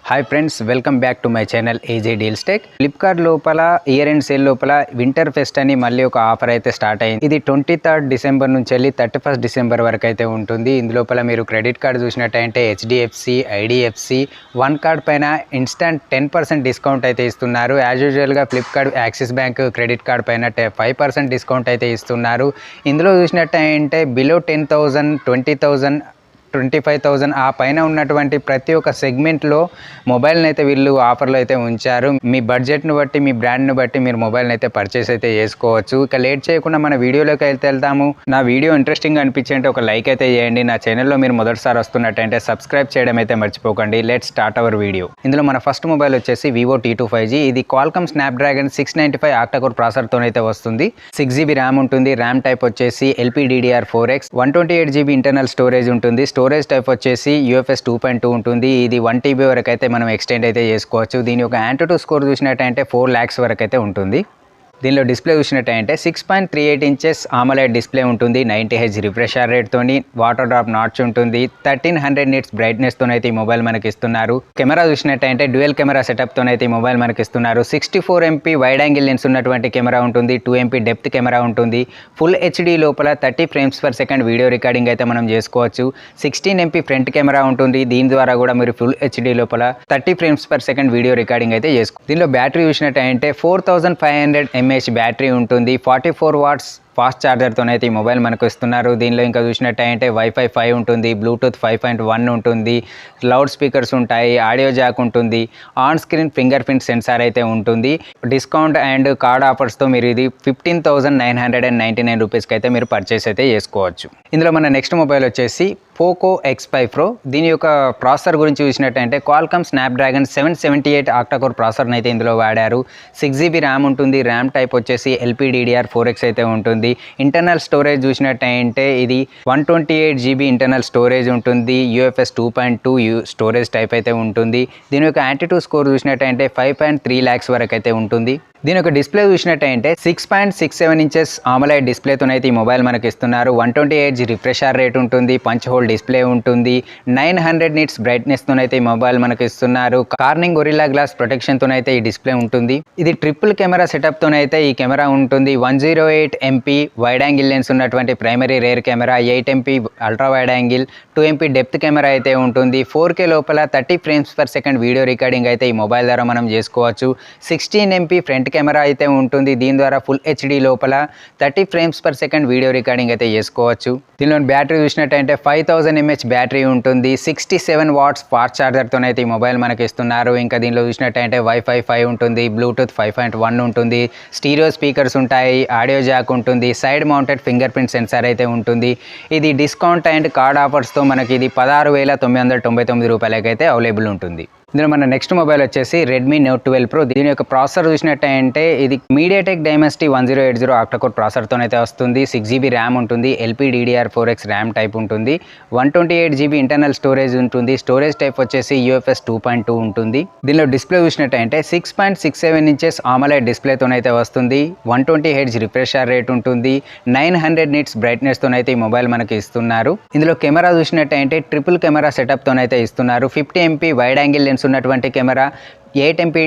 Hi friends, welcome back to my channel ఏజే deals tech. Flipkart లోపల year end sale లోపల winter pest అని మళ్ళీ ఒక ఆఫర్ అయితే స్టార్ట్ అయింది. ఇది 23rd డిసెంబర్ నుంచి వెళ్ళి 31st డిసెంబర్ వరకు అయితే ఉంటుంది. ఇందులోపల మీరు క్రెడిట్ కార్డు చూసినట్టయితే హెచ్డిఎఫ్సి, ఐడిఎఫ్సి వన్ కార్డ్ పైన ఇన్స్టంట్ 10% డిస్కౌంట్ అయితే ఇస్తున్నారు. యాజ్ యూజువల్గా Flipkart axis bank credit card పైన 5% డిస్కౌంట్ అయితే ఇస్తున్నారు. ఇందులో చూసినట్టయితే బిలో 10,000, 20,000, 25,000 ఆ పైన ఉన్నటువంటి ప్రతి ఒక్క సెగ్మెంట్లో మొబైల్ని అయితే వీళ్ళు ఆఫర్లో అయితే ఉంచారు. మీ బడ్జెట్ను బట్టి, మీ బ్రాండ్ను బట్టి మీరు మొబైల్ని అయితే పర్చేస్ అయితే చేసుకోవచ్చు. ఇక లేట్ చేయకుండా మన వీడియోలోకి అయితే వెళ్తాము. నా వీడియో ఇంట్రెస్టింగ్ అనిపించింటే ఒక లైక్ అయితే చేయండి. నా ఛానల్లో మీరు మొదటిసారి వస్తున్నట్టయితే సబ్స్క్రైబ్ చేయడం అయితే మర్చిపోకండి. Let's start our video. ఇందులో మన ఫస్ట్ మొబైల్ వచ్చేసి వివో T2 5G. ఇది క్వాల్కమ్ స్నాప్డ్రాగన్ 695 ఆక్టాకోర్ ప్రాసెసర్తో అయితే వస్తుంది. 6GB ర్యామ్ ఉంటుంది. ర్యామ్ టైప్ వచ్చేసి LPDDR4X, 128GB ఇంటర్నల్ స్టోరేజ్ ఉంటుంది. స్టోరేజ్ టైప్ వచ్చేసి UFS 2.2 ఉంటుంది. ఇది 1 TB వరకు అయితే మనం ఎక్స్టెండ్ అయితే చేసుకోవచ్చు. దీని యొక్క ANTUTU స్కోర్ చూసినట్టయితే 4 lakhs వరకు అయితే ఉంటుంది. దీనిలో డిస్ప్లే చూసినట్టయితే 6.38 ఇంచెస్ AMOLED డిస్ప్లే ఉంటుంది. 90Hz రిఫ్రెష్ రేట్తోని వాటర్ డ్రాప్ నాచ్ ఉంటుంది. 1300 nits బ్రైట్నెస్తోనైతే ఈ మొబైల్ మనకి ఇస్తున్నారు. కెమెరా చూసినట్టయితే డ్యూయల్ కెమెరా సెటప్తోనైతే ఈ మొబైల్ మనకి ఇస్తున్నారు. 64 MP వైడ్ యాంగిల్ లెన్స్ ఉన్నటువంటి కెమెరా ఉంటుంది. 2 MP డెప్త్ కెమెరా ఉంటుంది. ఫుల్ HD లోపల 30 frames/second వీడియో రికార్డింగ్ అయితే మనం చేసుకోవచ్చు. 16 MP ఫ్రంట్ కెమెరా ఉంటుంది. దీని ద్వారా కూడా మీరు ఫుల్ HD లోపల 30 frames/second వీడియో రికార్డింగ్ అయితే చేసుకోవచ్చు. దీనిలో బ్యాటరీ చూసినట్టయితే 4500 mAh బ్యాటరీ ఉంటుంది. 44 watts ఫాస్ట్ ఛార్జర్తోనైతే ఈ మొబైల్ మనకు ఇస్తున్నారు. దీనిలో ఇంకా చూసినట్టయితే వైఫై 5 ఉంటుంది, బ్లూటూత్ 5.1 ఉంటుంది, లౌడ్ స్పీకర్స్ ఉంటాయి, ఆడియో జాక్ ఉంటుంది, on screen finger print censor అయితే ఉంటుంది. డిస్కౌంట్ అండ్ కార్డ్ ఆఫర్స్తో మీరు ఇది 15,999 రూపీస్కి అయితే మీరు పర్చేస్ అయితే చేసుకోవచ్చు. ఇందులో మన నెక్స్ట్ మొబైల్ వచ్చేసి పోకో X5 Pro. దీని యొక్క ప్రాసెసర్ గురించి చూసినట్టయితే క్వాల్కమ్ స్నాప్డ్రాగన్ 778 ఆక్టాకోర్ ప్రాసెసర్ని అయితే ఇందులో వాడారు. 6GB ర్యామ్ ఉంటుంది. ర్యామ్ టైప్ వచ్చేసి LPDDR4X అయితే ఉంటుంది. ఇంటర్నల్ స్టోరేజ్ చూసినట్టయితే ఇది 128GB ఇంటర్నల్ స్టోరేజ్ ఉంటుంది. UFS 2.2 స్టోరేజ్ టైప్ అయితే ఉంటుంది. దీని యొక్క ANTUTU స్కోర్ చూసినట్టయితే 5.3 lakhs వరకు అయితే ఉంటుంది. దీని యొక్క డిస్ప్లే చూసినట్టయితే 6.67 ఇంచెస్ AMOLED డిస్ప్లేతోనైతే ఈ మొబైల్ మనకి ఇస్తున్నారు. 128Hz రిఫ్రెష్ రేట్ ఉంటుంది. పంచ్ హోల్ డిస్ప్లే ఉంటుంది. 900 nits బ్రైట్నెస్తోనైతే ఈ మొబైల్ మనకి ఇస్తున్నారు. కార్నింగ్ గొరిల్లా గ్లాస్ ప్రొటెక్షన్తోనైతే ఈ డిస్ప్లే ఉంటుంది. ఇది ట్రిపుల్ కెమెరా సెటప్తోనైతే ఈ కెమెరా ఉంటుంది. 108 MP వైడ్ యాంగిల్ లెన్స్ ఉన్నటువంటి primary rear camera, 8 MP ultra wide angle, 2 MP depth camera అయితే ఉంటుంది. 4K లోపల 30 frames/second వీడియో రికార్డింగ్ అయితే ఈ మొబైల్ ద్వారా మనం చేసుకోవచ్చు. 16 MP ఫ్రంట్ కెమెరా అయితే ఉంటుంది. దీని ద్వారా ఫుల్ HD లోపల 30 frames/second వీడియో రికార్డింగ్ అయితే చేసుకోవచ్చు. దీనిలో బ్యాటరీ చూసినట్టయితే 5000 mAh బ్యాటరీ ఉంటుంది. 67 watts ఫాస్ట్ ఛార్జర్తోనైతే ఈ మొబైల్ మనకి ఇస్తున్నారు. ఇంకా దీనిలో చూసినట్టయితే వైఫై 5 ఉంటుంది, బ్లూటూత్ 5.1 ఉంటుంది, స్టీరియో స్పీకర్స్ ఉంటాయి, ఆడియో జాక్ ఉంటుంది, side mounted finger print censor అయితే ఉంటుంది. ఇది డిస్కౌంట్ అండ్ కార్డ్ ఆఫర్స్తో మనకి ఇది 16,999 రూపాయలకైతే అవైలబుల్ ఉంటుంది. ఇందులో మన నెక్స్ట్ మొబైల్ వచ్చేసి రెడ్మీ Note 12 Pro. దీని యొక్క ప్రాసెసర్ చూసినట్టయితే ఇది మీడియాటెక్ డైమెన్సిటీ 1080 ఆక్టాకోర్ ప్రాసెసర్తోనైతే వస్తుంది. 6GB ర్యామ్ ఉంటుంది. LPDDR4X ర్యామ్ టైప్ ఉంటుంది. 128GB ఇంటర్నల్ స్టోరేజ్ ఉంటుంది. స్టోరేజ్ టైప్ వచ్చేసి UFS 2.2 ఉంటుంది. దీనిలో డిస్ప్లే చూసినట్టయితే 6.67 ఇంచెస్ AMOLED డిస్ప్లేతోనైతే వస్తుంది. 120Hz రిఫ్రెష్ రేట్ ఉంటుంది. 900 nits బ్రైట్నెస్తోనైతే ఈ మొబైల్ మనకి ఇస్తున్నారు. ఇందులో కెమెరా చూసినట్టయితే ట్రిపుల్ కెమెరా సెటప్తోనైతే ఇస్తున్నారు. 50 MP వైడ్ యాంగిల్ లెన్స్ ఉన్నటువంటి camera, 8 MP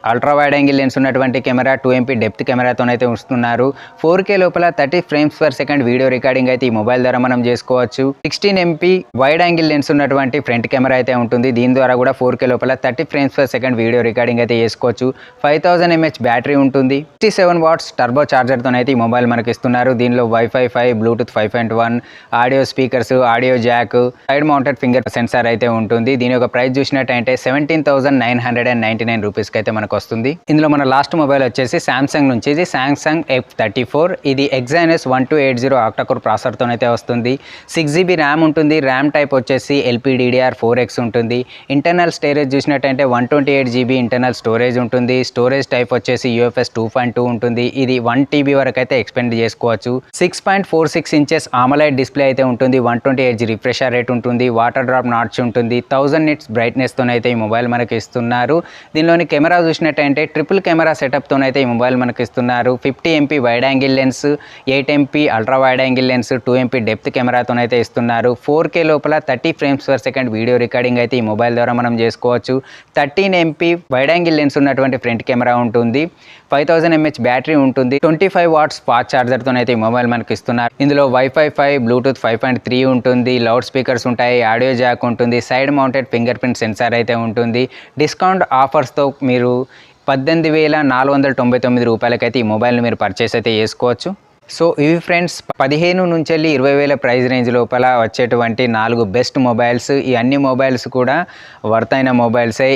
ultra wide angle lens ఉన్నటువంటి కెమెరా, 2 MP డెప్త్ కెమెరాతోనైతే వస్తున్నారు. 4K లోపల 30 frames/second వీడియో రికార్డింగ్ అయితే ఈ మొబైల్ ద్వారా మనం చేసుకోవచ్చు. 16 MP వైడ్ యాంగిల్ లెన్స్ ఉన్నటువంటి ఫ్రంట్ కెమెరా అయితే ఉంటుంది. దీని ద్వారా కూడా 4K లోపల 30 frames/second వీడియో రికార్డింగ్ అయితే చేసుకోవచ్చు. 5000 mAh బ్యాటరీ ఉంటుంది. 67 watts టర్బో ఛార్జర్తోనైతే ఈ మొబైల్ మనకి ఇస్తున్నారు. దీనిలో wifi 5, Bluetooth 5.1, audio speakers, audio jack, side mounted finger sensor అయితే ఉంటుంది. దీని యొక్క ప్రైస్ చూసినట్టయితే 17,999 రూపీస్కి అయితే మనకు వస్తుంది. ఇందులో మన లాస్ట్ మొబైల్ వచ్చేసి సామ్సంగ్ నుంచి. ఇది సామ్సంగ్ F34. ఇది Exynos 1280 ఆక్టాకోర్ ప్రాసెసర్తోనైతే వస్తుంది. 6GB ర్యామ్ ఉంటుంది. ర్యామ్ టైప్ వచ్చేసి LPDDR4X ఉంటుంది. ఇంటర్నల్ స్టోరేజ్ చూసినట్టయితే 128GB ఇంటర్నల్ స్టోరేజ్ ఉంటుంది. స్టోరేజ్ టైప్ వచ్చేసి UFS 2.2 ఉంటుంది. ఇది 1 TB వరకు అయితే ఎక్స్పెండ్ చేసుకోవచ్చు. 6.46 ఇంచెస్ AMOLED డిస్ప్లే అయితే ఉంటుంది. 120Hz రిఫ్రెష్ రేట్ ఉంటుంది. వాటర్ డ్రాప్ నాచ్ ఉంటుంది. 1000 nits బ్రైట్నెస్తోనైతే ఈ మొబైల్ మనకి ఇస్తున్నారు. దీనిలోని కెమెరా చూసిన చూసినట్టయితే ట్రిపుల్ కెమెరా సెటప్తోనైతే ఈ మొబైల్ మనకి ఇస్తున్నారు. 50 MP wide angle lens, 8 MP ultra wide angle lens, 2 MP depth కెమెరాతోనైతే ఇస్తున్నారు. 4K లోపల 30 frames per second video recording అయితే ఈ మొబైల్ ద్వారా మనం చేసుకోవచ్చు. 13 MP వైడ్ యాంగిల్ లెన్స్ ఉన్నటువంటి ఫ్రంట్ కెమెరా ఉంటుంది. 5000 mAh బ్యాటరీ ఉంటుంది. 25 watts ఫాస్ట్ ఛార్జర్తోనైతే ఈ మొబైల్ మనకి ఇస్తున్నారు. ఇందులో Wi-Fi 5, Bluetooth 5.3 ఉంటుంది. లౌడ్ స్పీకర్స్ ఉంటాయి, ఆడియో జాక్ ఉంటుంది, side mounted finger print censor అయితే ఉంటుంది. డిస్కౌంట్ ఆఫర్స్తో మీరు 18,499 రూపాయలకైతే ఈ మొబైల్ని మీరు పర్చేస్ అయితే చేసుకోవచ్చు. సో ఇవి ఫ్రెండ్స్ 15 నుంచి వెళ్ళి 20,000 ప్రైస్ రేంజ్ లోపల వచ్చేటువంటి 4 బెస్ట్ మొబైల్స్. ఈ అన్ని మొబైల్స్ కూడా వర్త్ అయిన మొబైల్సే.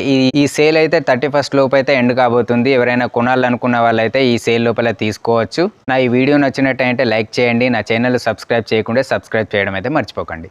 ఈ సేల్ అయితే 31st లోపు అయితే ఎండ్ కాబోతుంది. ఎవరైనా కొనాలనుకున్న వాళ్ళైతే ఈ సేల్ లోపల తీసుకోవచ్చు. నా ఈ వీడియో నచ్చినట్టయితే లైక్ చేయండి. నా ఛానల్ సబ్స్క్రైబ్ చేయకుండా సబ్స్క్రైబ్ చేయడం అయితే మర్చిపోకండి.